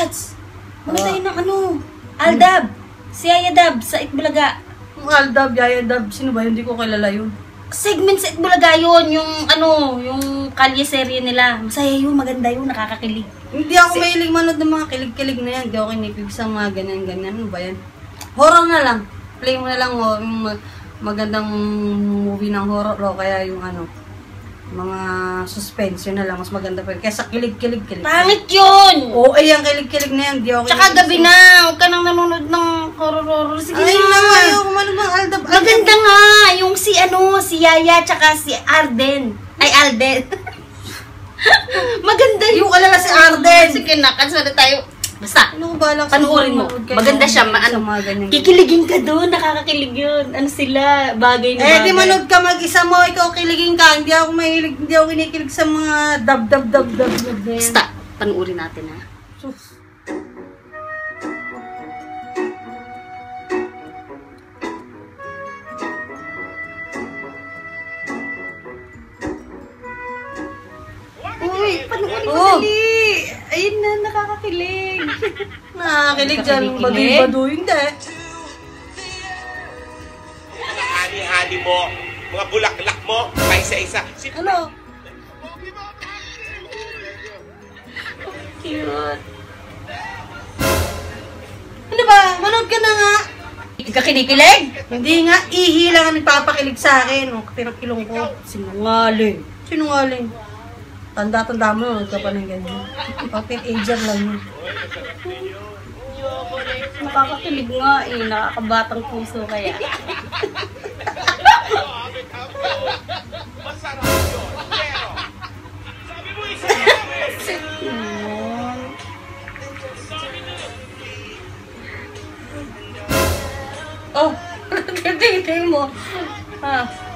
Lods, tayo ng ano, Aldab. Si Yaya Dab sa Itbulaga. Yung Aldab, Yaya Dab, sino ba? Hindi ko kilala yun. Segment sa Itbulaga yun, yung ano, yung kalye serye nila. Masaya yun, maganda yun, nakakakilig. Hindi ako mahilig manood ng mga kilig-kilig na yan. Hindi ako kinikilig sa mga ganyan-ganyan. Ano ba yan? Horror na lang. Play mo na lang yung magandang movie ng horror o kaya yung ano, mga suspense, yun na lang. Mas maganda pa yun. Kesa kilig-kilig-kilig. Pangit yun! Oo, ay, ang kilig-kilig na yan. Di ako Tsaka gabi na, huwag ka nang nanonood ng horror-horror. Sige ay, na. ayaw ko manubang Aldab. Maganda nga, yung si ano, si Yaya, tsaka si Arden. Ay, Alden. Maganda yun. Yung alala si Arden. Sige na, cancel na tayo. Basta, Ano ko balak panuorin mo. Maganda siya, kikiligin ka doon, nakakakilig yun. Ano sila, bagay na bagay. Di manood ka mag-isa mo, ikaw kiligin ka. Hindi ako mahilig, hindi ako kinikilig sa mga dab. Basta, panuorin natin ha. Sus. Uy, panuorin mo dali. Ayun na, nakakakilig. Nakakilig dyan, baduy-baduy, hindi. Mga ani-ani mo, mga bulaklak mo, paisa-isa. Ano? Cute. Ano ba? Manood ka na nga. Hindi ka kinikilig? Hindi nga, ihi lang ang nagpapakilig sa akin. O, pinakilong ko. Sinungaling. Sinungaling. Tanda-tanda mo, huwag ka pa ng ganyan. Teenager lang yun. Nakakakilig nga eh, nakakabatang puso kaya. Masarap yun, pero sabi mo isa Oh, tingin mo. Ha?